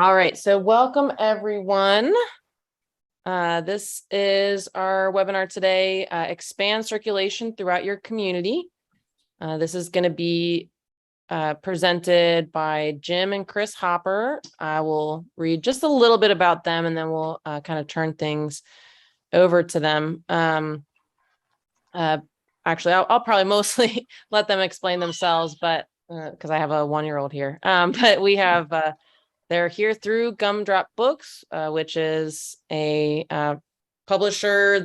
All right, so welcome everyone. This is our webinar today, Expand Circulation Throughout Your Community. This is going to be presented by Jim and Chris Hopper. I will read just a little bit about them and then we'll kind of turn things over to them. Actually, I'll probably mostly let them explain themselves, but because I have a 1-year-old here. But we have they're here through Gumdrop Books, which is a publisher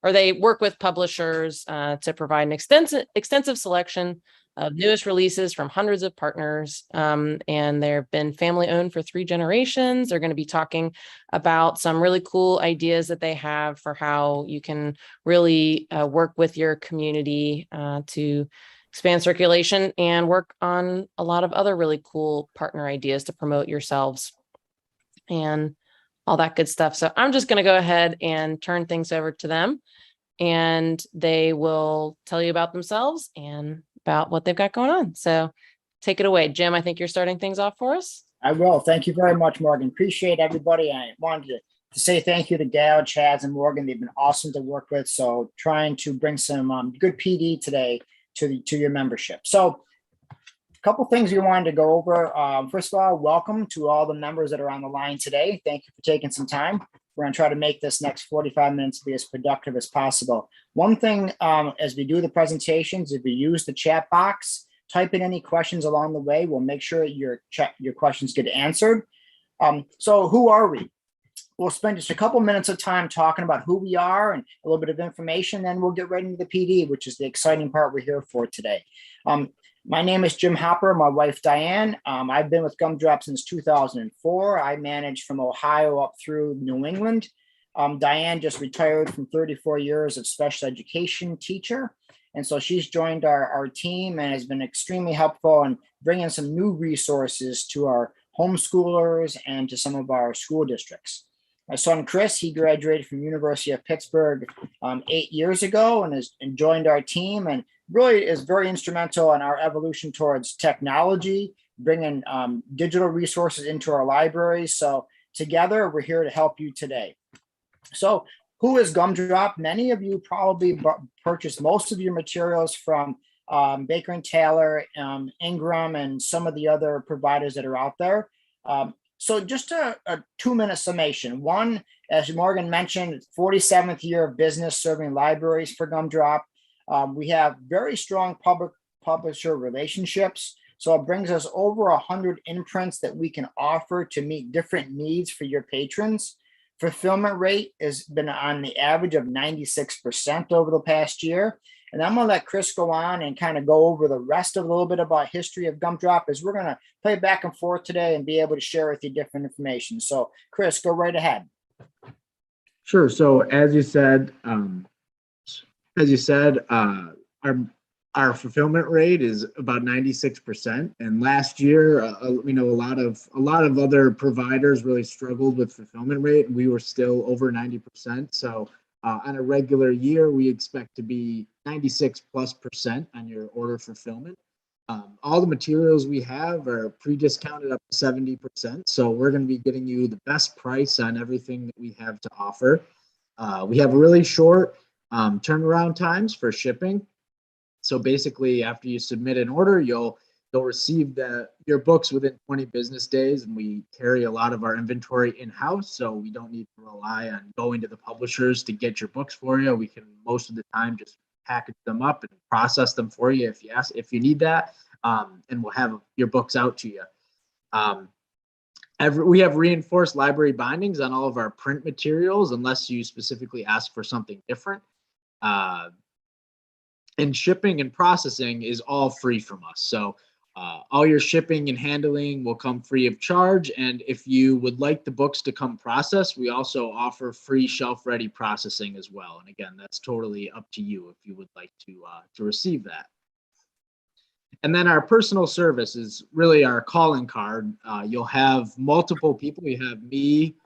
they work with publishers to provide an extensive selection of newest releases from hundreds of partners. And they've been family owned for 3 generations. They're going to be talking about some really cool ideas that they have for how you can really work with your community to expand circulation and work on a lot of other really cool partner ideas to promote yourselves and all that good stuff. So I'm just going to go ahead and turn things over to them and they will tell you about themselves and about what they've got going on. So take it away, Jim. I think you're starting things off for us. I will. Thank you very much, Morgan. Appreciate everybody. I wanted to say thank you to Gail, Chaz, and Morgan. They've been awesome to work with. So trying to bring some good PD today to your membership. So a couple things we wanted to go over. First of all, welcome to all the members that are on the line today. Thank you for taking some time. We're going to try to make this next 45 minutes be as productive as possible. One thing as we do the presentations, if we use the chat box, type in any questions along the way. We'll make sure your questions get answered. So who are we? We'll spend just a couple minutes of time talking about who we are and a little bit of information. Then we'll get right into the PD, which is the exciting part we're here for today. My name is Jim Hopper, my wife, Diane. I've been with Gumdrop since 2004. I managed from Ohio up through New England. Diane just retired from 34 years of special education teacher. And so she's joined our team and has been extremely helpful in bringing some new resources to our homeschoolers and to some of our school districts. My son, Chris, he graduated from University of Pittsburgh 8 years ago and joined our team and really is very instrumental in our evolution towards technology, bringing digital resources into our libraries. So together, we're here to help you today. So who is Gumdrop? Many of you probably purchased most of your materials from Baker and Taylor, Ingram, and some of the other providers that are out there. So just a 2-minute summation. One, as Morgan mentioned, 47th year of business serving libraries for Gumdrop. We have very strong public publisher relationships. So it brings us over 100 imprints that we can offer to meet different needs for your patrons. Fulfillment rate has been on the average of 96% over the past year. And I'm going to let Chris go on and kind of go over the rest of a little bit about history of Gumdrop as we're going to play back and forth today and be able to share with you different information. So Chris, go right ahead. Sure. So as you said, our fulfillment rate is about 96%. And last year, we know a lot of other providers really struggled with fulfillment rate, and we were still over 90%. So on a regular year, we expect to be 96+% on your order fulfillment. All the materials we have are pre-discounted up to 70%. So we're going to be getting you the best price on everything that we have to offer. We have really short turnaround times for shipping. So basically, after you submit an order, you'll receive your books within 20 business days, and we carry a lot of our inventory in-house, so we don't need to rely on going to the publishers to get your books for you. We can most of the time just package them up and process them for you if you need that, and we'll have your books out to you. We have reinforced library bindings on all of our print materials, unless you specifically ask for something different. And shipping and processing is all free from us. So all your shipping and handling will come free of charge. And if you would like the books to come processed, we also offer free shelf-ready processing as well. And again, that's totally up to you if you would like to receive that. And then our personal service is really our calling card. You'll have multiple people. You have me,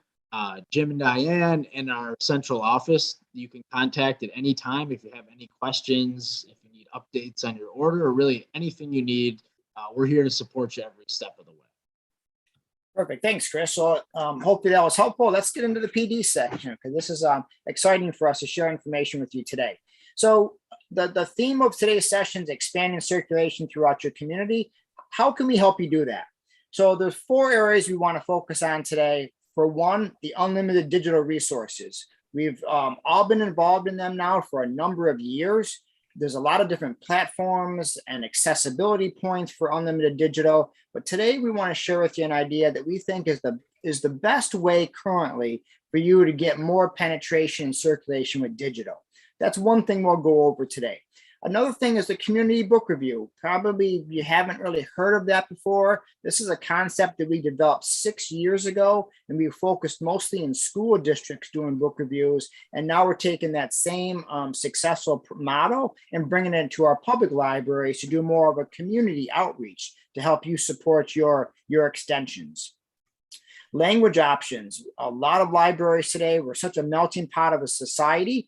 Jim and Diane in our central office. You can contact at any time if you have any questions, if you need updates on your order, or really anything you need. We're here to support you every step of the way. Perfect. Thanks, Chris. So hopefully that was helpful. Let's get into the PD section because this is exciting for us to share information with you today. So the theme of today's session is expanding circulation throughout your community. How can we help you do that? So there's 4 areas we want to focus on today. For one, the unlimited digital resources. We've all been involved in them now for a number of years. There's a lot of different platforms and accessibility points for unlimited digital. But today we want to share with you an idea that we think is the best way currently for you to get more penetration and circulation with digital. That's one thing we'll go over today. Another thing is the community book review. Probably you haven't really heard of that before. This is a concept that we developed 6 years ago, and we focused mostly in school districts doing book reviews. And now we're taking that same successful model and bringing it into our public libraries to do more of a community outreach to help you support your extensions. Language options. A lot of libraries today, we're such a melting pot of a society.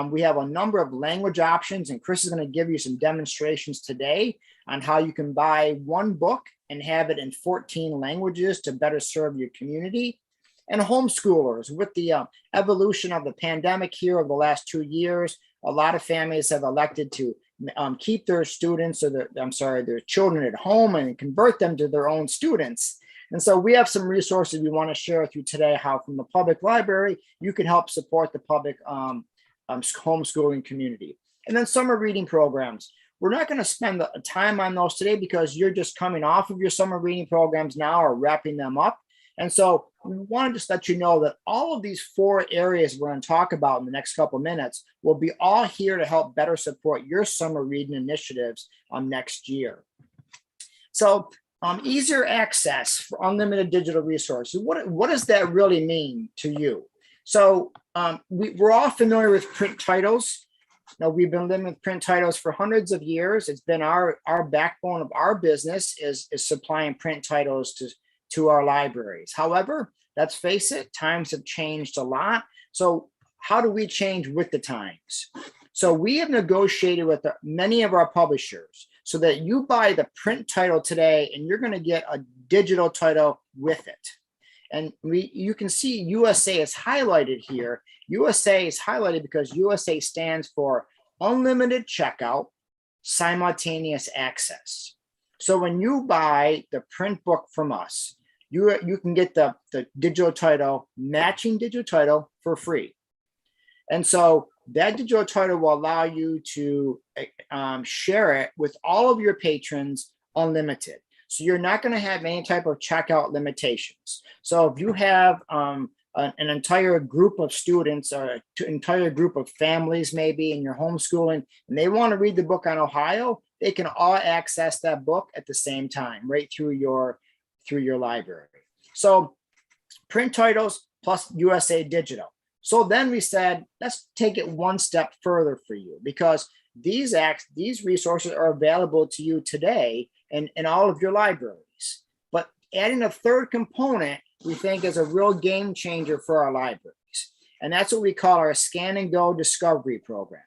We have a number of language options, and Chris is going to give you some demonstrations today on how you can buy one book and have it in 14 languages to better serve your community. And homeschoolers, with the evolution of the pandemic here over the last 2 years, a lot of families have elected to keep their students or their children at home and convert them to their own students. And so we have some resources we want to share with you today, how from the public library, you can help support the public homeschooling community. And then summer reading programs. We're not going to spend the time on those today because you're just coming off of your summer reading programs now or wrapping them up. And so we want to just let you know that all of these 4 areas we're going to talk about in the next couple of minutes will be all here to help better support your summer reading initiatives next year. So easier access for unlimited digital resources. What does that really mean to you? So we're all familiar with print titles. Now, we've been living with print titles for hundreds of years. It's been our backbone of our business is supplying print titles to our libraries. However, let's face it, times have changed a lot. So how do we change with the times? So we have negotiated with many of our publishers so that you buy the print title today and you're going to get a digital title with it. And you can see USA is highlighted here. USA is highlighted because USA stands for unlimited checkout, simultaneous access. So when you buy the print book from us, you can get the digital title, matching digital title for free. And so that digital title will allow you to share it with all of your patrons unlimited. So you're not going to have any type of checkout limitations. So if you have an entire group of students or an entire group of families maybe in your homeschooling, and they want to read the book on Ohio, they can all access that book at the same time, right through your library. So print titles plus USA Digital. So then we said, let's take it one step further for you, because these resources are available to you today in all of your libraries. But adding a third component, we think is a real game changer for our libraries. And that's what we call our Scan and Go Discovery Program.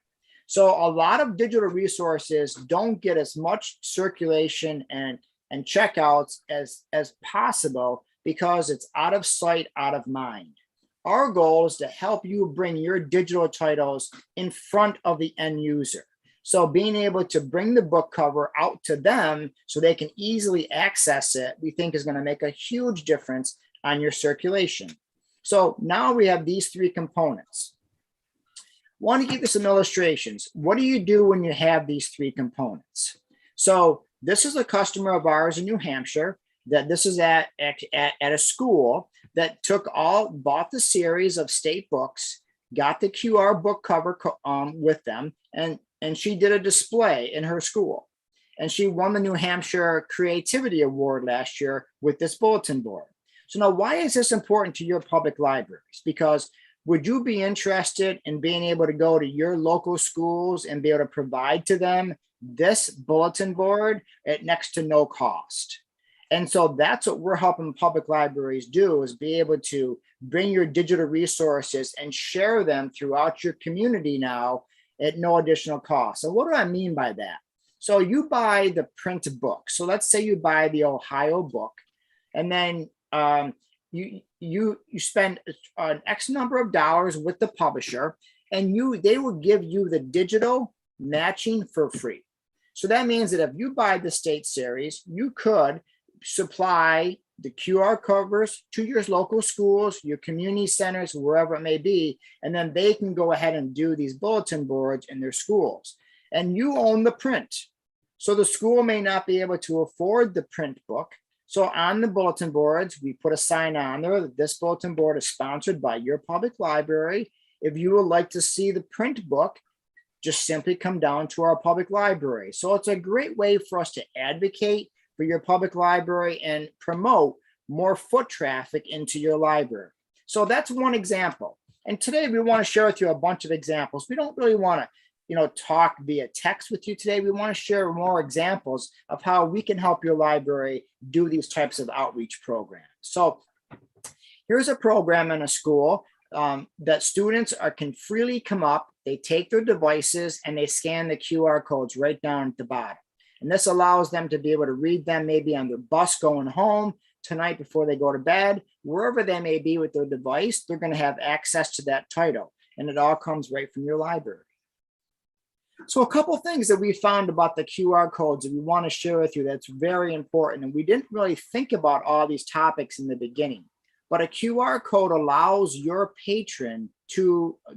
So a lot of digital resources don't get as much circulation and checkouts as possible because it's out of sight, out of mind. Our goal is to help you bring your digital titles in front of the end user. So being able to bring the book cover out to them so they can easily access it, we think is going to make a huge difference on your circulation. So now we have these 3 components. Want to give you some illustrations. What do you do when you have these 3 components? So this is a customer of ours in New Hampshire that this is at a school that bought the series of state books, got the QR book cover with them, and she did a display in her school. And she won the New Hampshire Creativity Award last year with this bulletin board. So now, why is this important to your public libraries? Because would you be interested in being able to go to your local schools and be able to provide to them this bulletin board at next to no cost? And so that's what we're helping public libraries do, is be able to bring your digital resources and share them throughout your community now at no additional cost. So what do I mean by that? So you buy the print book. So let's say you buy the Ohio book, and then you spend an X number of dollars with the publisher, and they will give you the digital matching for free. So that means that if you buy the state series, you could supply the QR covers to your local schools, your community centers, wherever it may be, and then they can go ahead and do these bulletin boards in their schools. And you own the print. So the school may not be able to afford the print book. So on the bulletin boards, we put a sign on there that this bulletin board is sponsored by your public library. If you would like to see the print book, just simply come down to our public library. So it's a great way for us to advocate for your public library and promote more foot traffic into your library. So that's one example. And today we want to share with you a bunch of examples. We don't really want to, talk via text with you today. We want to share more examples of how we can help your library do these types of outreach programs. So here's a program in a school that students can freely come up. They take their devices and they scan the QR codes right down at the bottom. And this allows them to be able to read them maybe on their bus going home tonight before they go to bed, wherever they may be with their device, they're going to have access to that title. And it all comes right from your library. So a couple things that we found about the QR codes that we want to share with you that's very important. And we didn't really think about all these topics in the beginning, but a QR code allows your patron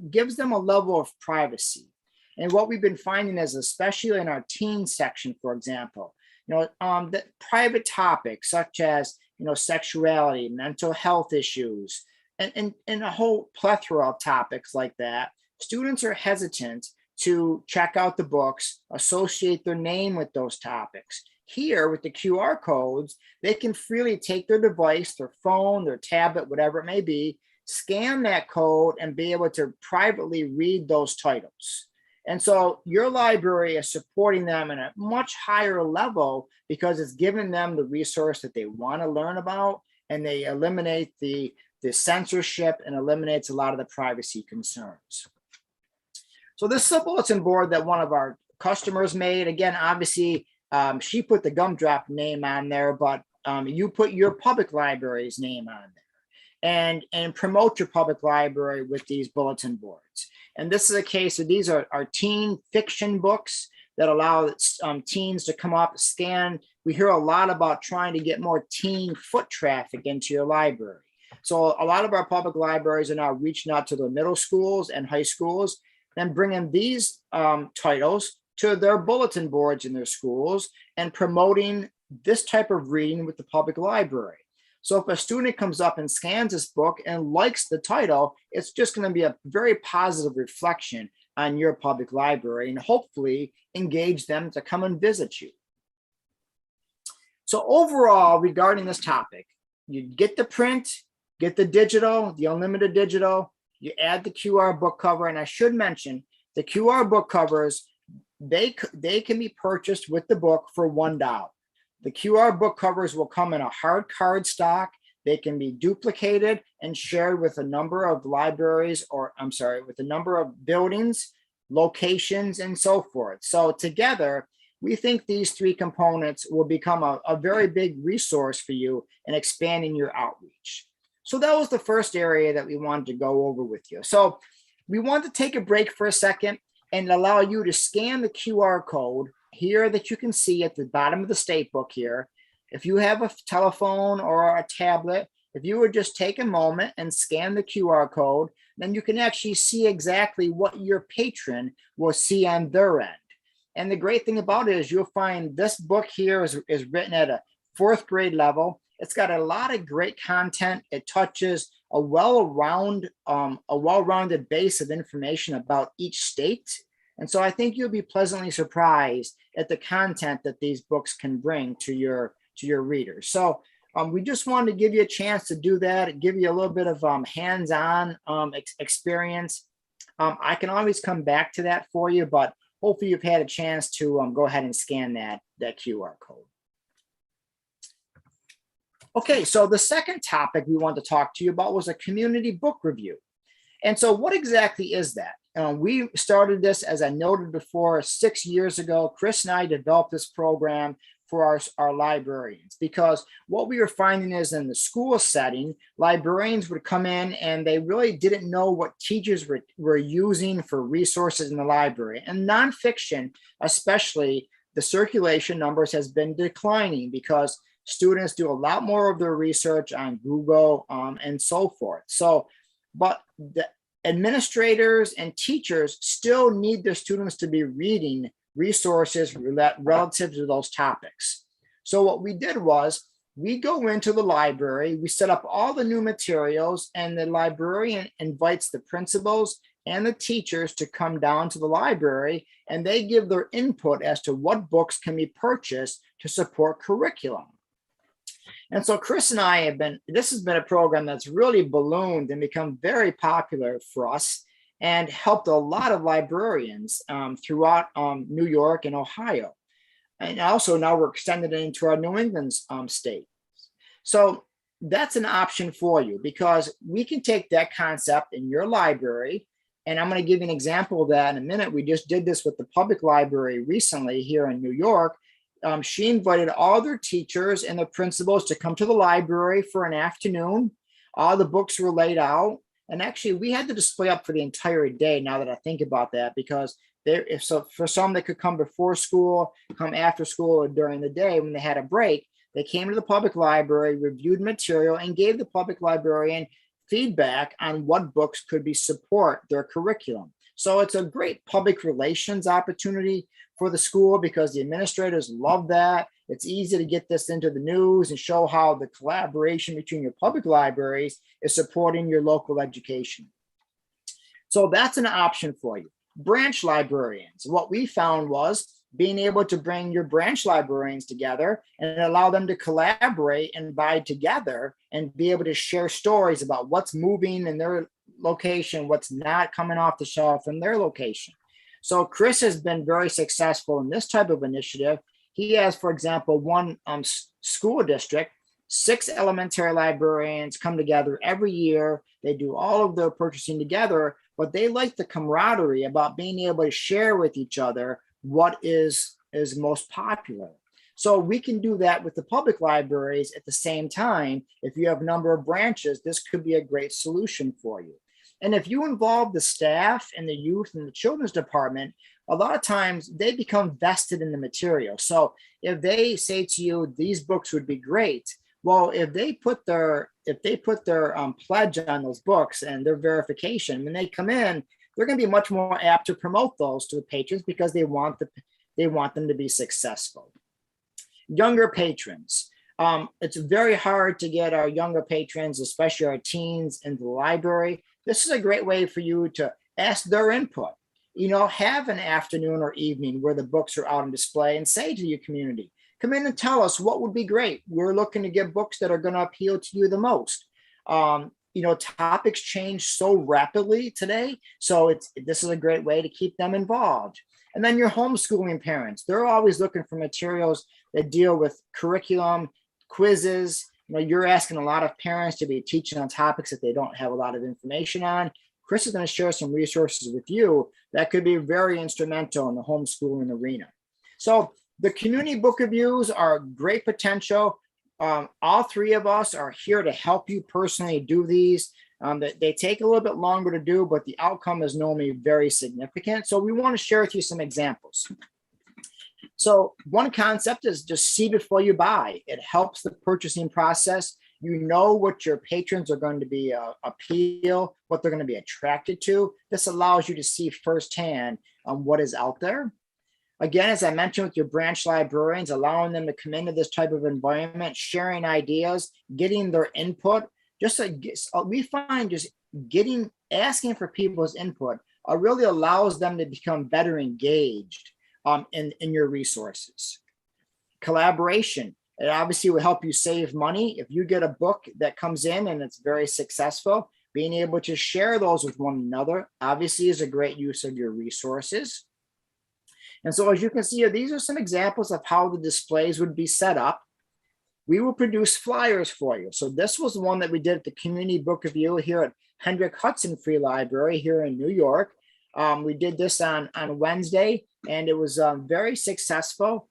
gives them a level of privacy. And what we've been finding is, especially in our teen section, for example, the private topics such as, sexuality, mental health issues, and a whole plethora of topics like that, students are hesitant to check out the books, associate their name with those topics. Here with the QR codes, they can freely take their device, their phone, their tablet, whatever it may be, scan that code and be able to privately read those titles. And so your library is supporting them in a much higher level because it's giving them the resource that they want to learn about, and they eliminate the censorship and eliminates a lot of the privacy concerns. So this is a bulletin board that one of our customers made. Again, obviously, she put the Gumdrop name on there, but you put your public library's name on there and promote your public library with these bulletin boards. And this is a case of these are teen fiction books that allow teens to come up, scan. We hear a lot about trying to get more teen foot traffic into your library. So a lot of our public libraries are now reaching out to the middle schools and high schools and bringing these titles to their bulletin boards in their schools and promoting this type of reading with the public library. So if a student comes up and scans this book and likes the title, it's just going to be a very positive reflection on your public library and hopefully engage them to come and visit you. So overall, regarding this topic, you get the print, get the digital, the unlimited digital, you add the QR book cover. And I should mention the QR book covers, they can be purchased with the book for $1. The QR book covers will come in a hard card stock. They can be duplicated and shared with a number of libraries, with a number of buildings, locations, and so forth. So together, we think these three components will become a very big resource for you in expanding your outreach. So that was the first area that we wanted to go over with you. So we want to take a break for a second and allow you to scan the QR code here that you can see at the bottom of the state book here. If you have a telephone or a tablet, if you would just take a moment and scan the QR code, then you can actually see exactly what your patron will see on their end. And the great thing about it is you'll find this book here is written at a 4th grade level. It's got a lot of great content. It touches a well-rounded base of information about each state. And so I think you'll be pleasantly surprised at the content that these books can bring to your readers. So we just wanted to give you a chance to do that, give you a little bit of hands-on experience. I can always come back to that for you, but hopefully you've had a chance to go ahead and scan that QR code. Okay, so the second topic we wanted to talk to you about was a community book review. And so what exactly is that? We started this, as I noted before, 6 years ago. Chris and I developed this program for our librarians, because what we were finding is in the school setting, librarians would come in and they really didn't know what teachers were using for resources in the library. And nonfiction, especially, the circulation numbers has been declining because students do a lot more of their research on Google and so forth. So, but the administrators and teachers still need their students to be reading resources relative to those topics. So what we did was we go into the library, we set up all the new materials, and the librarian invites the principals and the teachers to come down to the library, and they give their input as to what books can be purchased to support curriculum. And so Chris and I this has been a program that's really ballooned and become very popular for us and helped a lot of librarians throughout New York and Ohio. And also now we're extending it into our New England state. So that's an option for you, because we can take that concept in your library. And I'm going to give you an example of that in a minute. We just did this with the public library recently here in New York. She invited all their teachers and the principals to come to the library for an afternoon. All the books were laid out. And actually, we had the display up for the entire day, now that I think about that, because for some that could come before school, come after school, or during the day when they had a break, they came to the public library, reviewed material, and gave the public librarian feedback on what books could be support their curriculum. So it's a great public relations opportunity for the school, because the administrators love that. It's easy to get this into the news and show how the collaboration between your public libraries is supporting your local education. So that's an option for you. Branch librarians. What we found was being able to bring your branch librarians together and allow them to collaborate and buy together and be able to share stories about what's moving in their location, what's not coming off the shelf in their location. So Chris has been very successful in this type of initiative. He has, for example, one school district, 6 elementary librarians come together every year. They do all of their purchasing together, but they like the camaraderie about being able to share with each other what is most popular. So we can do that with the public libraries at the same time. If you have a number of branches, this could be a great solution for you. And if you involve the staff and the youth and the children's department, a lot of times they become vested in the material. So if they say to you, these books would be great, well, if they put their pledge on those books and their verification, when they come in, they're going to be much more apt to promote those to the patrons, because they want them to be successful. Younger patrons. It's very hard to get our younger patrons, especially our teens, into the library. This is a great way for you to ask their input. Have an afternoon or evening where the books are out on display, and say to your community, come in and tell us what would be great. We're looking to get books that are going to appeal to you the most. Topics change so rapidly today. So this is a great way to keep them involved. And then your homeschooling parents, they're always looking for materials that deal with curriculum, quizzes. You're asking a lot of parents to be teaching on topics that they don't have a lot of information on. Chris is going to share some resources with you that could be very instrumental in the homeschooling arena. So the community book reviews are great potential. All 3 of us are here to help you personally do these. They take a little bit longer to do, but the outcome is normally very significant. So we want to share with you some examples. So one concept is just see before you buy. It helps the purchasing process. You know what your patrons are going to be appeal, what they're going to be attracted to. This allows you to see firsthand what is out there. Again, as I mentioned with your branch librarians, allowing them to come into this type of environment, sharing ideas, getting their input. We find just asking for people's input really allows them to become better engaged in your resources. Collaboration. It obviously will help you save money. If you get a book that comes in and it's very successful, being able to share those with one another obviously is a great use of your resources. And so as you can see here, these are some examples of how the displays would be set up. We will produce flyers for you. So this was one that we did at the Community Book Review here at Hendrick Hudson Free Library here in New York. We did this on Wednesday, and it was very successful.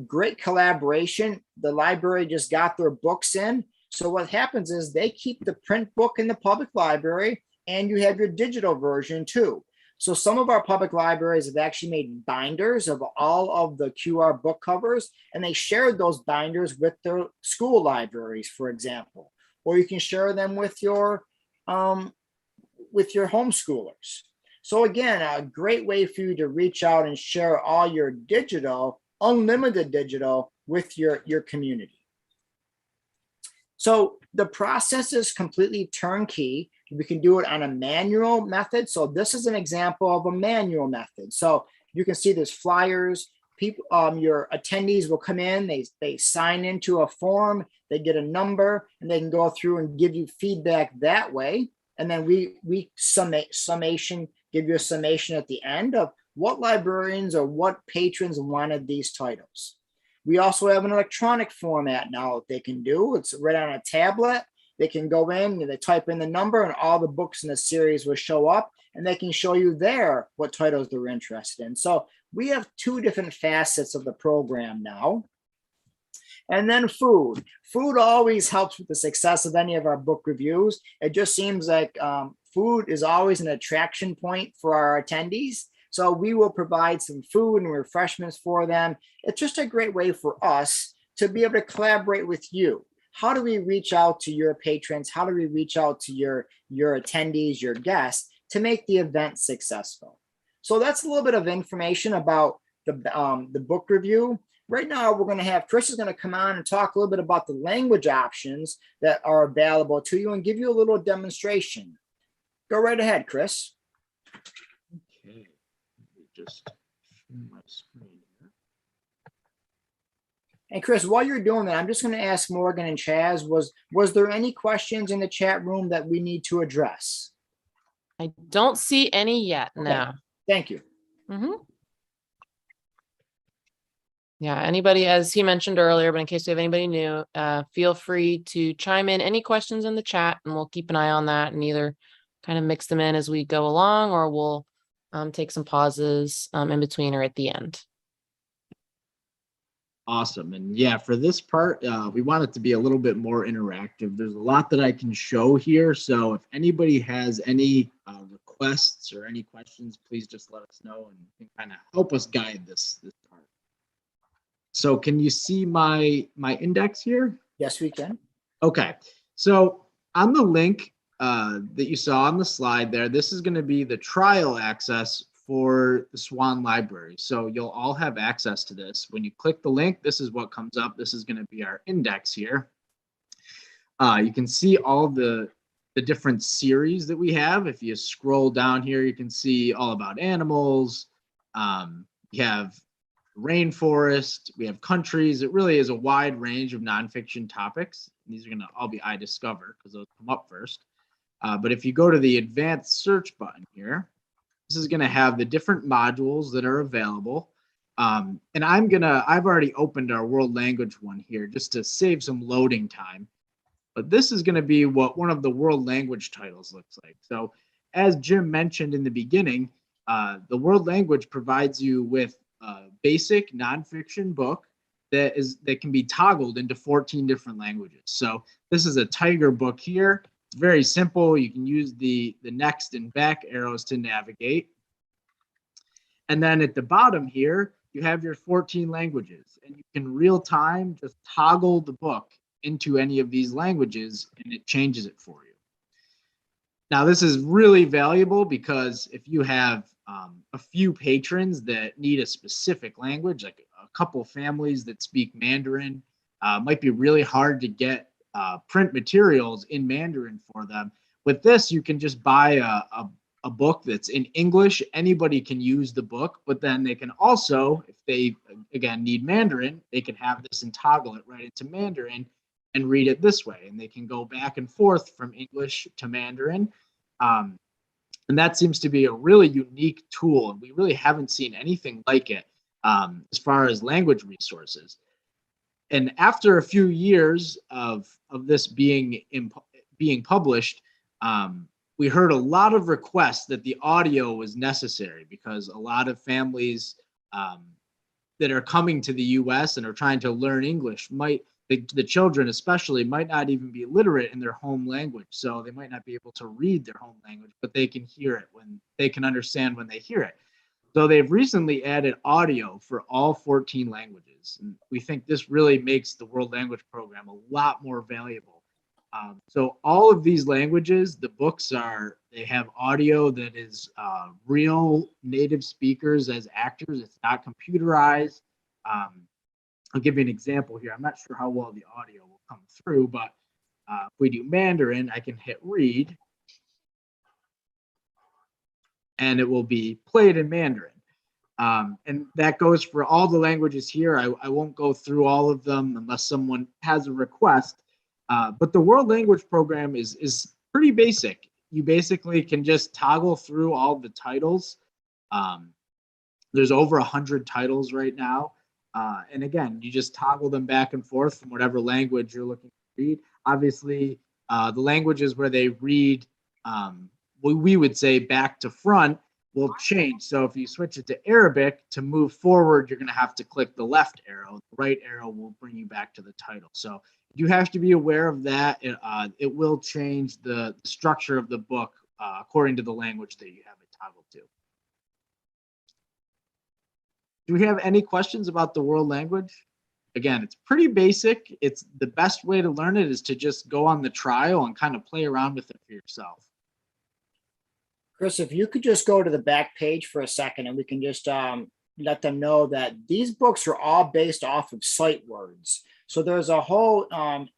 great collaboration. The library just got their books in. So what happens is they keep the print book in the public library, and you have your digital version too. So some of our public libraries have actually made binders of all of the QR book covers, and they shared those binders with their school libraries, for example. Or you can share them with your homeschoolers. So again, a great way for you to reach out and share all your digital, unlimited digital with your community. So the process is completely turnkey. We can do it on a manual method. So this is an example of a manual method. So you can see there's flyers. People, your attendees will come in, they sign into a form, they get a number, and they can go through and give you feedback that way. And then we give you a summation at the end of what librarians or what patrons wanted these titles. We also have an electronic format now that they can do. It's right on a tablet. They can go in and they type in the number, and all the books in the series will show up, and they can show you there what titles they're interested in. So we have two different facets of the program now. And then food. Food always helps with the success of any of our book reviews. It just seems like food is always an attraction point for our attendees. So we will provide some food and refreshments for them. It's just a great way for us to be able to collaborate with you. How do we reach out to your patrons? How do we reach out to your attendees, your guests, to make the event successful? So that's a little bit of information about the book review. Right now, we're going to have Chris is going to come on and talk a little bit about the language options that are available to you and give you a little demonstration. Go right ahead, Chris. Okay, let me just share my screen here. And Chris, while you're doing that, I'm just going to ask Morgan and Chaz, was there any questions in the chat room that we need to address? I don't see any yet. Okay. No. Thank you. Mm-hmm. Yeah, anybody, as he mentioned earlier, but in case you have anybody new, feel free to chime in any questions in the chat, and we'll keep an eye on that and either kind of mix them in as we go along, or we'll take some pauses in between or at the end. Awesome. And yeah, for this part, we want it to be a little bit more interactive. There's a lot that I can show here. So if anybody has any requests or any questions, please just let us know and kind of help us guide this part. So can you see my index here? Yes, we can. Okay. So on the link that you saw on the slide there, this is going to be the trial access for the Swan Library. So you'll all have access to this. When you click the link, this is what comes up. This is going to be our index here. You can see all the different series that we have. If you scroll down here, you can see all about animals. You have rainforest, we have countries. It really is a wide range of nonfiction topics. These are going to all be iDiscover because those come up first. But if you go to the advanced search button here, this is going to have the different modules that are available. And I've already opened our world language one here just to save some loading time. But this is going to be what one of the world language titles looks like. So as Jim mentioned in the beginning, the world language provides you with a basic nonfiction book that can be toggled into 14 different languages. So this is a tiger book here. It's very simple. You can use the next and back arrows to navigate. And then at the bottom here, you have your 14 languages, and you can real time just toggle the book into any of these languages, and it changes it for you. Now, this is really valuable because if you have a few patrons that need a specific language, like a couple families that speak Mandarin, might be really hard to get print materials in Mandarin for them. With this, you can just buy a book that's in English. Anybody can use the book, but then they can also, if they, again, need Mandarin, they can have this and toggle it right into Mandarin and read it this way. And they can go back and forth from English to Mandarin. And that seems to be a really unique tool. And we really haven't seen anything like it as far as language resources. And after a few years of this being published, we heard a lot of requests that the audio was necessary because a lot of families that are coming to the US and are trying to learn English the children especially might not even be literate in their home language. So they might not be able to read their home language, but they can hear it when they can understand when they hear it. So they've recently added audio for all 14 languages. And we think this really makes the World Language Program a lot more valuable. So all of these languages, the books they have audio that is real native speakers as actors. It's not computerized. I'll give you an example here. I'm not sure how well the audio will come through, but if we do Mandarin, I can hit read, and it will be played in Mandarin. And that goes for all the languages here. I won't go through all of them unless someone has a request. But the World Language Program is pretty basic. You basically can just toggle through all the titles. There's over 100 titles right now. And again, you just toggle them back and forth from whatever language you're looking to read. Obviously, the languages where they read, we would say back to front, will change. So if you switch it to Arabic, to move forward, you're going to have to click the left arrow. The right arrow will bring you back to the title. So you have to be aware of that. It will change the structure of the book according to the language that you have it toggled to. Do we have any questions about the world language? Again, it's pretty basic. It's the best way to learn it is to just go on the trial and kind of play around with it for yourself. Chris, if you could just go to the back page for a second and we can just let them know that these books are all based off of sight words. So there's a whole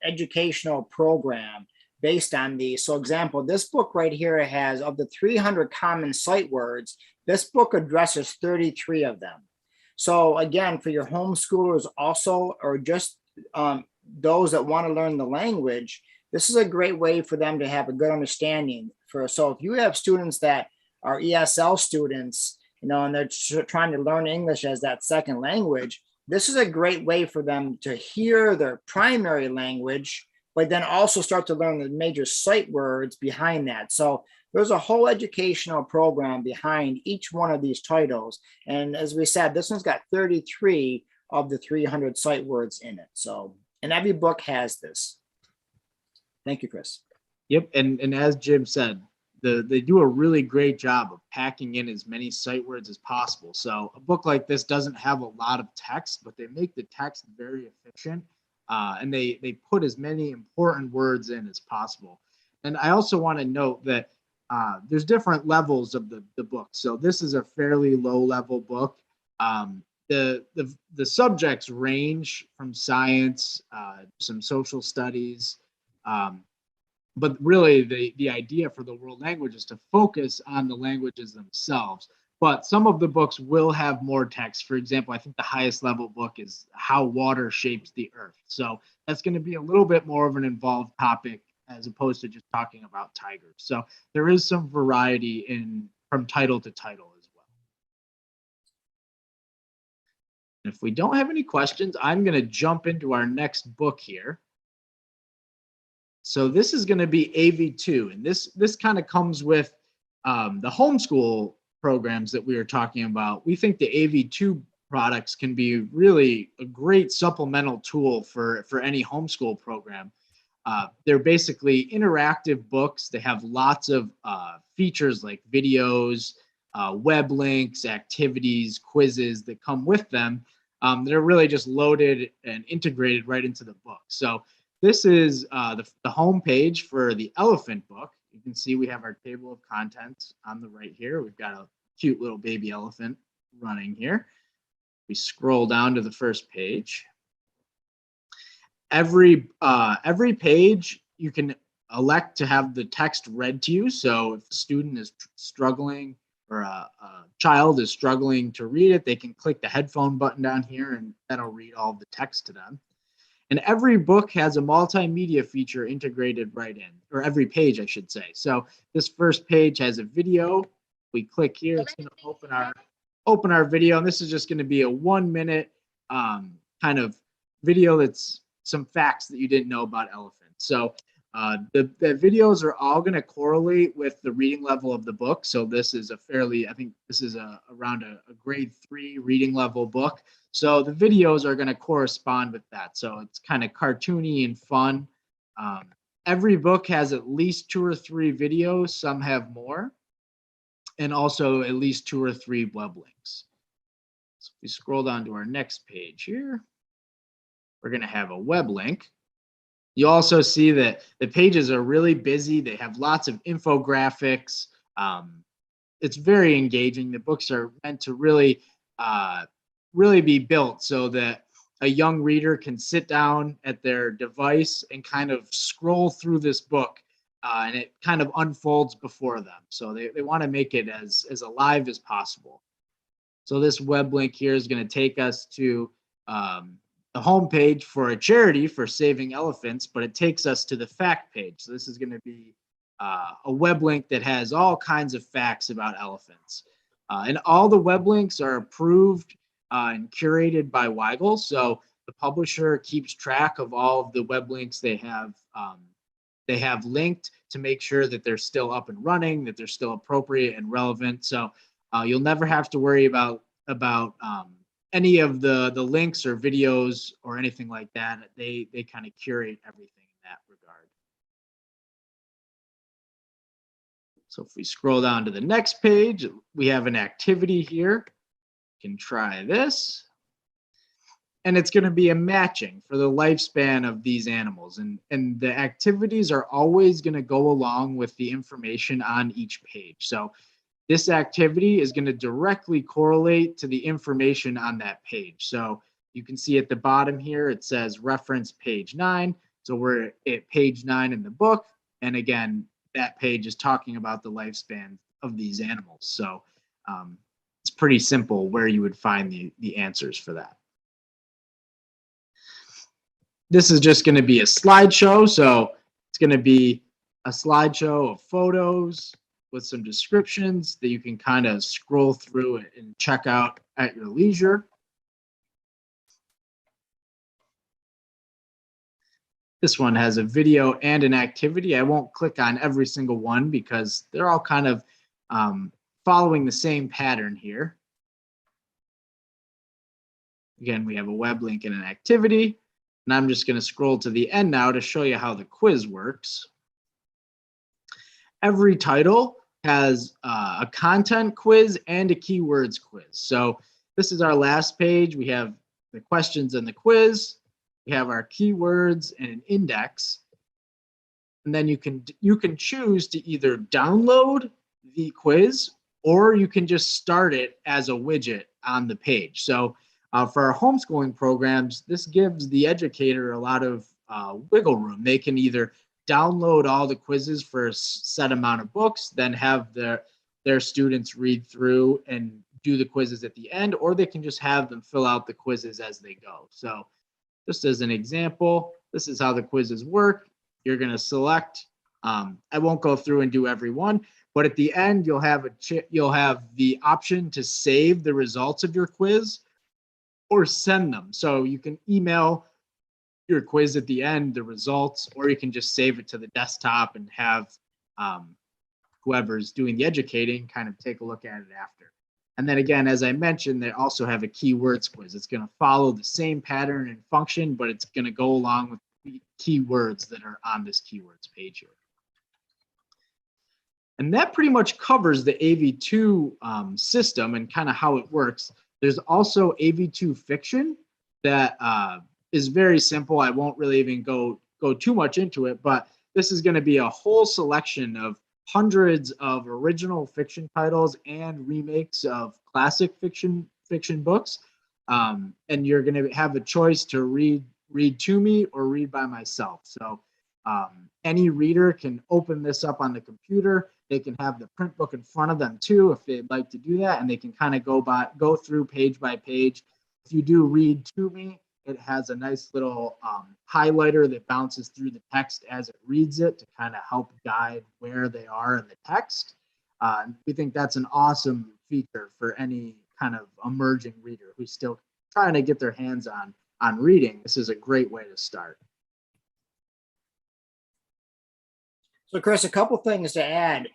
educational program based on these. So example, this book right here has of the 300 common sight words, this book addresses 33 of them. So again, for your homeschoolers also, or just those that want to learn the language, this is a great way for them to have a good understanding. So if you have students that are ESL students, and they're trying to learn English as that second language, this is a great way for them to hear their primary language, but then also start to learn the major sight words behind that. So there's a whole educational program behind each one of these titles. And as we said, this one's got 33 of the 300 sight words in it. So, and every book has this. Thank you, Chris. Yep, and as Jim said, they do a really great job of packing in as many sight words as possible. So a book like this doesn't have a lot of text, but they make the text very efficient, and they put as many important words in as possible. And I also want to note that there's different levels of the book. So this is a fairly low-level book. The subjects range from science, some social studies, but really the idea for the world language is to focus on the languages themselves. But some of the books will have more text. For example, I think the highest level book is How Water Shapes the Earth. So that's going to be a little bit more of an involved topic as opposed to just talking about tigers. So there is some variety from title to title as well. If we don't have any questions, I'm going to jump into our next book here. So this is going to be AV2, and this kind of comes with the homeschool programs that we were talking about. We think the AV2 products can be really a great supplemental tool for any homeschool program. They're basically interactive books. They have lots of features like videos, web links, activities, quizzes that come with them. They're really just loaded and integrated right into the book. So this is the home page for the elephant book. You can see we have our table of contents on the right here. We've got a cute little baby elephant running here. We scroll down to the first page. Every page you can elect to have the text read to you. So if a student is struggling or a child is struggling to read it, they can click the headphone button down here and that'll read all of the text to them. And every book has a multimedia feature integrated right in, or every page, I should say. So this first page has a video. We click here, it's going to open our video, and this is just going to be a 1 minute kind of video that's some facts that you didn't know about elephants. So the videos are all going to correlate with the reading level of the book. So this is I think this is around a grade 3 reading level book. So the videos are going to correspond with that. So it's kind of cartoony and fun. Every book has at least 2 or 3 videos. Some have more. And also at least 2 or 3 web links. So if we scroll down to our next page here, we're going to have a web link. You also see that the pages are really busy. They have lots of infographics. It's very engaging. The books are meant to really be built so that a young reader can sit down at their device and kind of scroll through this book, and it kind of unfolds before them. So they want to make it as alive as possible. So this web link here is going to take us to the homepage for a charity for saving elephants, but it takes us to the fact page. So this is going to be a web link that has all kinds of facts about elephants. And all the web links are approved and curated by Weigel. So the publisher keeps track of all of the web links they have linked to make sure that they're still up and running, that they're still appropriate and relevant. So you'll never have to worry about any of the links or videos or anything like that. They kind of curate everything in that regard. So if we scroll down to the next page, we have an activity here. You can try this. And it's going to be a matching for the lifespan of these animals. And the activities are always going to go along with the information on each page. So this activity is going to directly correlate to the information on that page. So you can see at the bottom here, it says reference page 9. So we're at page 9 in the book. And again, that page is talking about the lifespan of these animals. So it's pretty simple where you would find the answers for that. This is just going to be a slideshow. So it's going to be a slideshow of photos with some descriptions that you can kind of scroll through and check out at your leisure. This one has a video and an activity. I won't click on every single one because they're all kind of following the same pattern here. Again, we have a web link and an activity. And I'm just going to scroll to the end now to show you how the quiz works. Every title has a content quiz and a keywords quiz. So this is our last page. We have the questions and the quiz. We have our keywords and an index. And then you can choose to either download the quiz or you can just start it as a widget on the page. So for our homeschooling programs, this gives the educator a lot of wiggle room. They can either download all the quizzes for a set amount of books, then have their students read through and do the quizzes at the end, or they can just have them fill out the quizzes as they go. So just as an example, this is how the quizzes work. You're going to select, I won't go through and do every one, but at the end, you'll have the option to save the results of your quiz or send them. So you can email your quiz at the end, the results, or you can just save it to the desktop and have whoever's doing the educating kind of take a look at it after. And then again, as I mentioned, they also have a keywords quiz. It's going to follow the same pattern and function, but it's going to go along with the keywords that are on this keywords page here. And that pretty much covers the AV2 system and kind of how it works. There's also AV2 fiction that is very simple. I won't really even go too much into it, but this is going to be a whole selection of hundreds of original fiction titles and remakes of classic fiction books. And you're going to have a choice to read to me or read by myself. So any reader can open this up on the computer. They can have the print book in front of them too, if they'd like to do that. And they can kind of go through page by page. If you do read to me, it has a nice little highlighter that bounces through the text as it reads it to kind of help guide where they are in the text. We think that's an awesome feature for any kind of emerging reader who's still trying to get their hands on reading. This is a great way to start. So Chris, a couple things to add.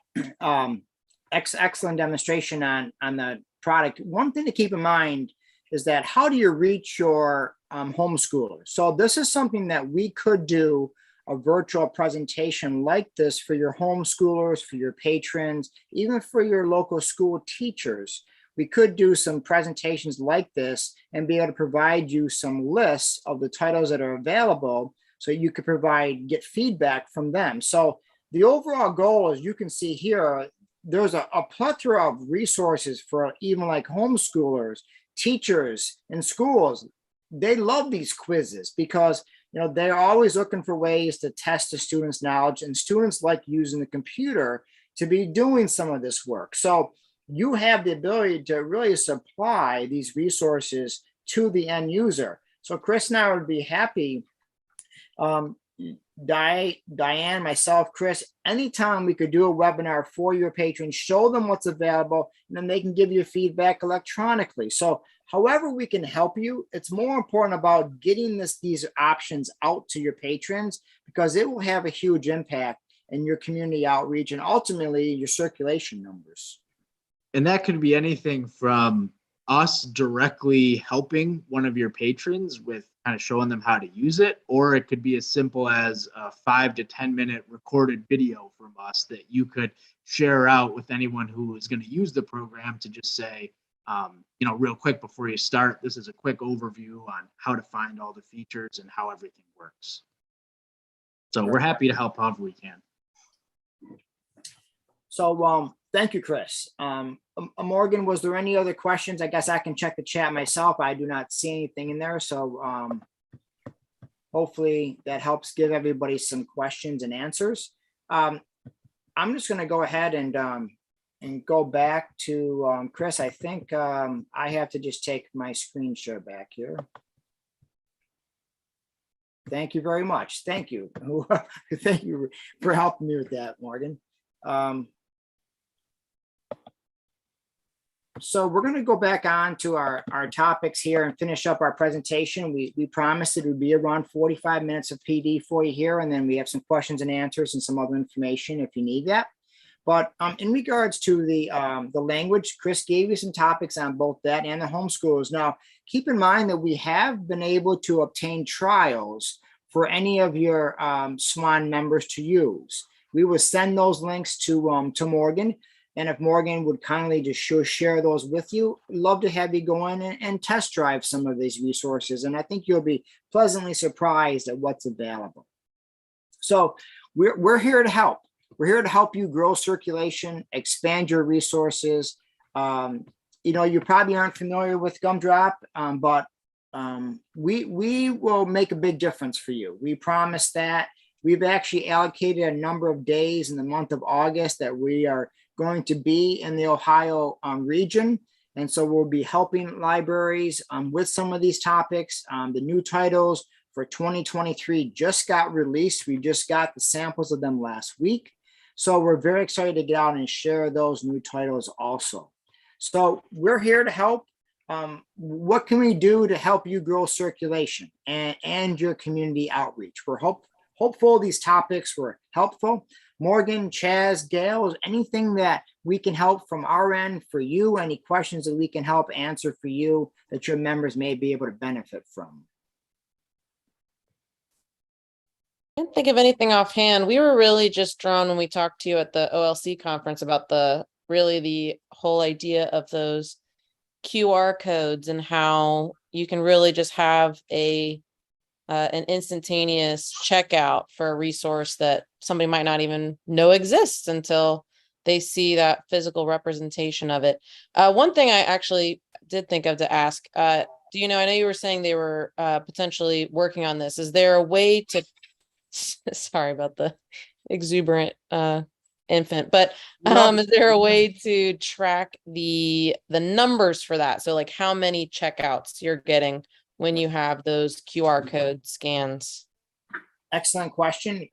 Excellent demonstration on the product. One thing to keep in mind, is that how do you reach your homeschoolers? So this is something that we could do a virtual presentation like this for your homeschoolers, for your patrons, even for your local school teachers. We could do some presentations like this and be able to provide you some lists of the titles that are available so you could get feedback from them. So the overall goal, as you can see here, there's a plethora of resources for even like homeschoolers, teachers, and schools. They love these quizzes because they're always looking for ways to test the students' knowledge, and students like using the computer to be doing some of this work. So you have the ability to really supply these resources to the end user. So Chris and I would be happy, Diane, myself, Chris, anytime we could do a webinar for your patrons, show them what's available, and then they can give you feedback electronically. So however we can help you, it's more important about getting these options out to your patrons, because it will have a huge impact in your community outreach and ultimately your circulation numbers. And that could be anything from us directly helping one of your patrons with kind of showing them how to use it, or it could be as simple as a 5 to 10 minute recorded video from us that you could share out with anyone who is going to use the program to just say, real quick before you start, this is a quick overview on how to find all the features and how everything works. So we're happy to help however we can. So thank you, Chris. Morgan, was there any other questions? I guess I can check the chat myself. I do not see anything in there. So hopefully that helps give everybody some questions and answers. I'm just going to go ahead and go back to Chris. I think I have to just take my screen share back here. Thank you very much. Thank you. Thank you for helping me with that, Morgan. So we're going to go back on to our topics here and finish up our presentation. We promised it would be around 45 minutes of PD for you here, and then we have some questions and answers and some other information if you need that. But in regards to the language, Chris gave you some topics on both that and the homeschoolers. Now, keep in mind that we have been able to obtain trials for any of your SWAN members to use. We will send those links to Morgan. And if Morgan would kindly just share those with you, love to have you go in and test drive some of these resources. And I think you'll be pleasantly surprised at what's available. So we're here to help. We're here to help you grow circulation, expand your resources. You probably aren't familiar with Gumdrop, but we will make a big difference for you. We promise that. We've actually allocated a number of days in the month of August that we are going to be in the Ohio region. And so we'll be helping libraries with some of these topics. The new titles for 2023 just got released. We just got the samples of them last week. So we're very excited to get out and share those new titles also. So we're here to help. What can we do to help you grow circulation and your community outreach? We're hopeful these topics were helpful. Morgan, Chaz, Gail, anything that we can help from our end for you, any questions that we can help answer for you that your members may be able to benefit from? I can't think of anything offhand. We were really just drawn when we talked to you at the OLC conference about the whole idea of those QR codes and how you can really just have an instantaneous checkout for a resource that somebody might not even know exists until they see that physical representation of it. One thing I actually did think of to ask, I know you were saying they were potentially working on this. Is there a way to, sorry about the exuberant infant, but is there a way to track the numbers for that? So like how many checkouts you're getting when you have those QR code scans? Excellent question.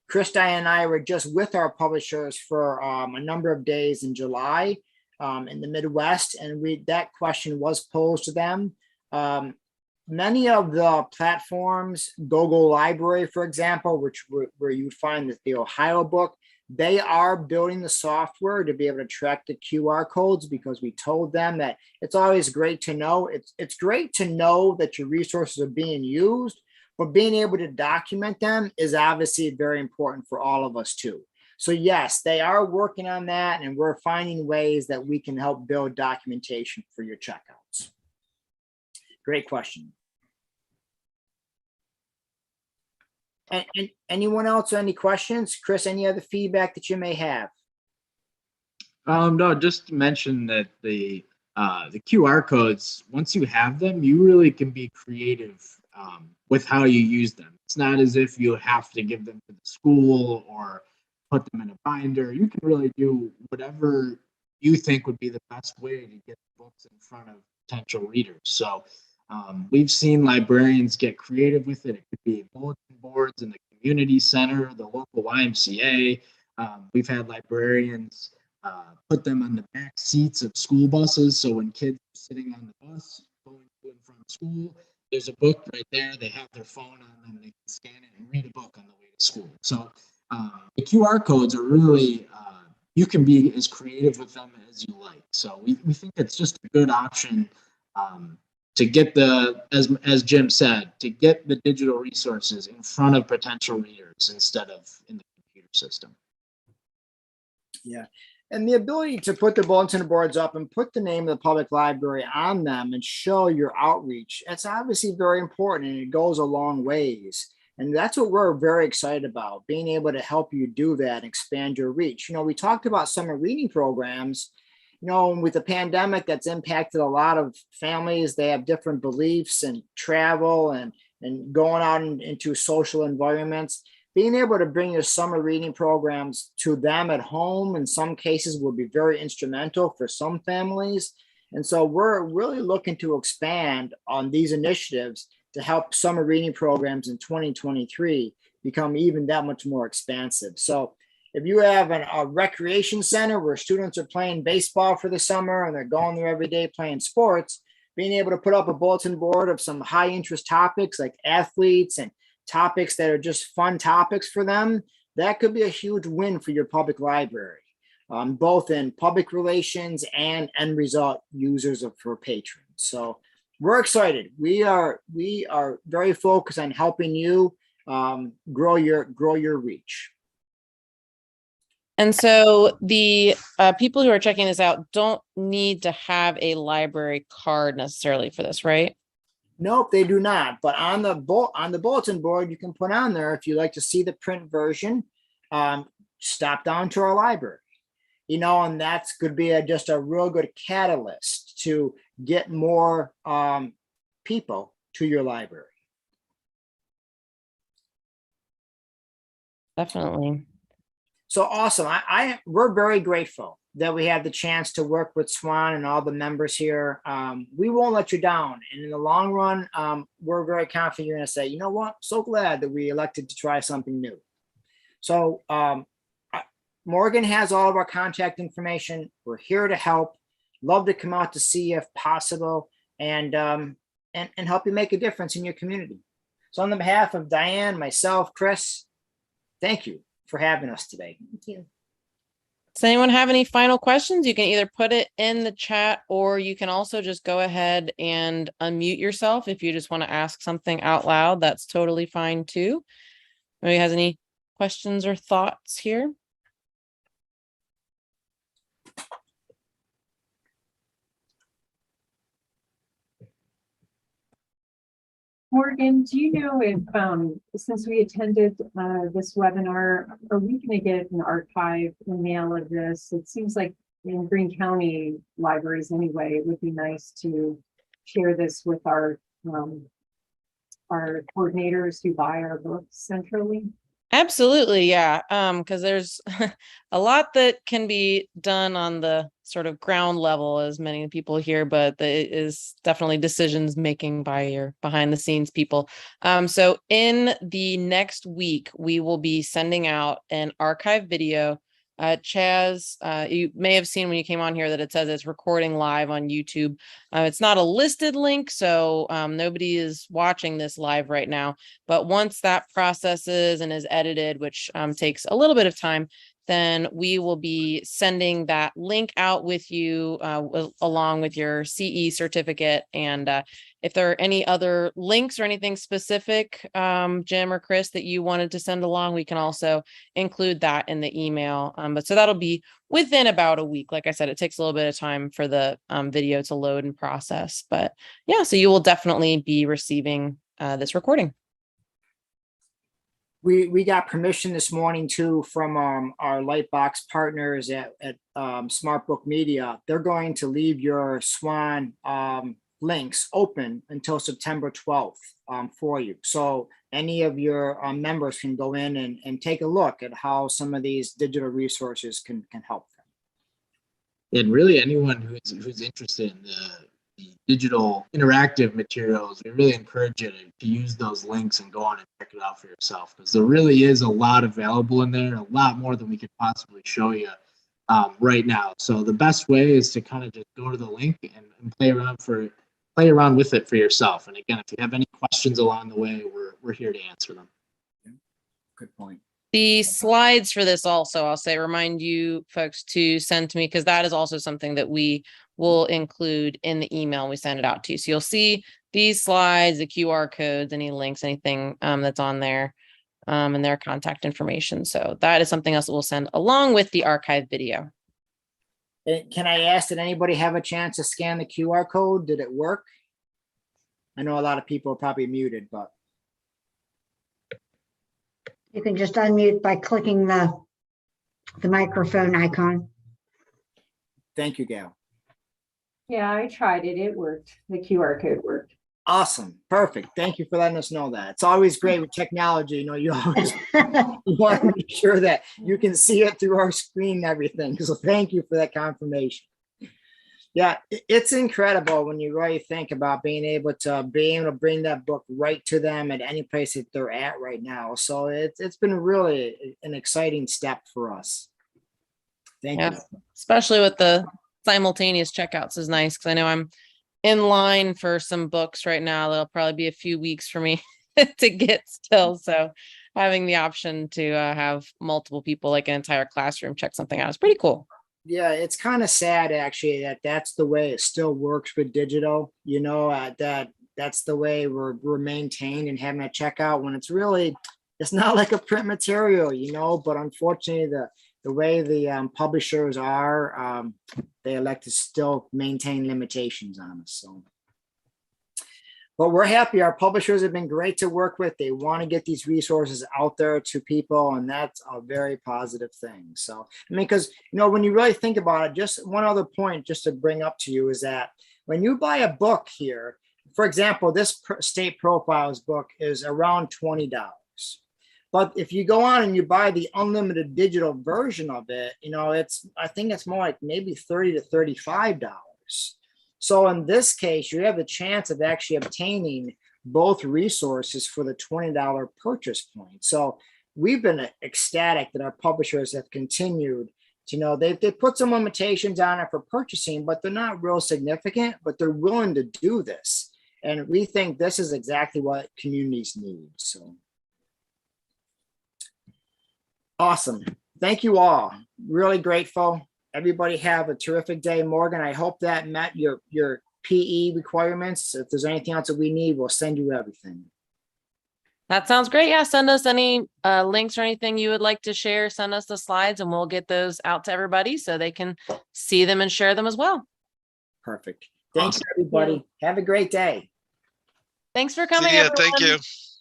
Chris, Diane, and I were just with our publishers for a number of days in July in the Midwest, and that question was posed to them. Many of the platforms, Google Library, for example, where you find the Ohio book, They are building the software to be able to track the QR codes because we told them that it's always great to know. It's great to know that your resources are being used, but being able to document them is obviously very important for all of us too. So yes, they are working on that, and we're finding ways that we can help build documentation for your checkouts. Great question. And anyone else, any questions? Chris, any other feedback that you may have? No, just to mention that the QR codes, once you have them, you really can be creative with how you use them. It's not as if you have to give them to the school or put them in a binder. You can really do whatever you think would be the best way to get books in front of potential readers. So we've seen librarians get creative with it. It could be bulletin boards in the community center, the local YMCA. We've had librarians put them on the back seats of school buses. So when kids are sitting on the bus going to and from school, there's a book right there. They have their phone on them. They can scan it and read a book on the way to school. So the QR codes are really, you can be as creative with them as you like. So we think it's just a good option to get the, as Jim said, to get the digital resources in front of potential readers instead of in the computer system. Yeah. And the ability to put the bulletin boards up and put the name of the public library on them and show your outreach, it's obviously very important, and it goes a long ways. And that's what we're very excited about, being able to help you do that and expand your reach. You know, we talked about summer reading programs. You know, with the pandemic, that's impacted a lot of families. They have different beliefs and travel and going out into social environments. Being able to bring your summer reading programs to them at home in some cases will be very instrumental for some families. And so we're really looking to expand on these initiatives to help summer reading programs in 2023 become even that much more expansive. So if you have a recreation center where students are playing baseball for the summer and they're going there every day playing sports, being able to put up a bulletin board of some high interest topics like athletes and topics that are just fun topics for them, that could be a huge win for your public library, both in public relations and end result users for patrons. So we're excited. We are very focused on helping you grow your reach. And so the people who are checking this out don't need to have a library card necessarily for this, right? Nope, they do not. But on the bulletin board, you can put on there, if you like to see the print version, stop down to our library. You know, and that's could be just a real good catalyst to get more people to your library. Definitely. So awesome. We're very grateful that we had the chance to work with Swan and all the members here. We won't let you down. And in the long run, we're very confident you're going to say, you know what, so glad that we elected to try something new. So Morgan has all of our contact information. We're here to help. Love to come out to see you if possible, and help you make a difference in your community. So on the behalf of Diane, myself, Chris, thank you for having us today. Thank you. Does anyone have any final questions? You can either put it in the chat, or you can also just go ahead and unmute yourself if you just want to ask something out loud. That's totally fine too. Anybody has any questions or thoughts here? Morgan, do you know if, since we attended this webinar, are we going to get an archive email of this? It seems like in Greene County libraries anyway, it would be nice to share this with our coordinators who buy our books centrally. Absolutely, yeah. Because there's a lot that can be done on the sort of ground level, as many people here, but it is definitely decisions making by your behind the scenes people. So in the next week, we will be sending out an archive video. Chaz, you may have seen when you came on here that it says it's recording live on YouTube. It's not a listed link, so nobody is watching this live right now. But once that processes and is edited, which takes a little bit of time, then we will be sending that link out with you along with your CE certificate. And if there are any other links or anything specific, Jim or Chris, that you wanted to send along, we can also include that in the email. But so that'll be within about a week. Like I said, it takes a little bit of time for the video to load and process. But yeah, so you will definitely be receiving this recording. We got permission this morning too from our Lightbox partners at Smart Book Media. They're going to leave your Swan links open until September 12th for you. So any of your members can go in and take a look at how some of these digital resources can help them. And really anyone who's interested in the digital interactive materials, we really encourage you to use those links and go on and check it out for yourself, because there really is a lot available in there, a lot more than we could possibly show you right now. So the best way is to kind of just go to the link and play around with it for yourself. And again, if you have any questions along the way, we're here to answer them. Good point. The slides for this also, I'll say, remind you folks to send to me, because that is also something that we will include in the email we send it out to you. So you'll see these slides, the QR codes, any links, anything that's on there, and their contact information. So that is something else that we'll send along with the archive video. Can I ask, did anybody have a chance to scan the QR code? Did it work? I know a lot of people are probably muted, but. You can just unmute by clicking the microphone icon. Thank you, Gail. Yeah, I tried it. It worked. The QR code worked. Awesome. Perfect. Thank you for letting us know that. It's always great with technology. You know, you always want to make sure that you can see it through our screen and everything. So thank you for that confirmation. Yeah, it's incredible when you really think about being able to bring that book right to them at any place that they're at right now. So it's been really an exciting step for us. Thank you. Especially with the simultaneous checkouts is nice, because I know I'm in line for some books right now. There'll probably be a few weeks for me to get still. So having the option to have multiple people, like an entire classroom, check something out is pretty cool. Yeah, it's kind of sad actually that's the way it still works with digital. You know, that's the way we're maintained and having a checkout when it's not like a print material, you know. But unfortunately, the way the publishers are, they elect to still maintain limitations on us. So, but we're happy. Our publishers have been great to work with. They want to get these resources out there to people, and that's a very positive thing. So, I mean, because, you know, when you really think about it, just one other point just to bring up to you is that when you buy a book here, for example, this State Profiles book is around $20. But if you go on and you buy the unlimited digital version of it, you know, I think it's more like maybe $30 to $35. So in this case, you have the chance of actually obtaining both resources for the $20 purchase point. So we've been ecstatic that our publishers have continued to, you know, they put some limitations on it for purchasing, but they're not real significant, but they're willing to do this. And we think this is exactly what communities need. So awesome. Thank you all. Really grateful. Everybody have a terrific day. Morgan, I hope that met your PE requirements. If there's anything else that we need, we'll send you everything. That sounds great. Yeah, send us any links or anything you would like to share. Send us the slides and we'll get those out to everybody so they can see them and share them as well. Perfect. Thanks, everybody. Have a great day. Thanks for coming. See ya. Everyone. Thank you.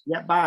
Yeah, bye.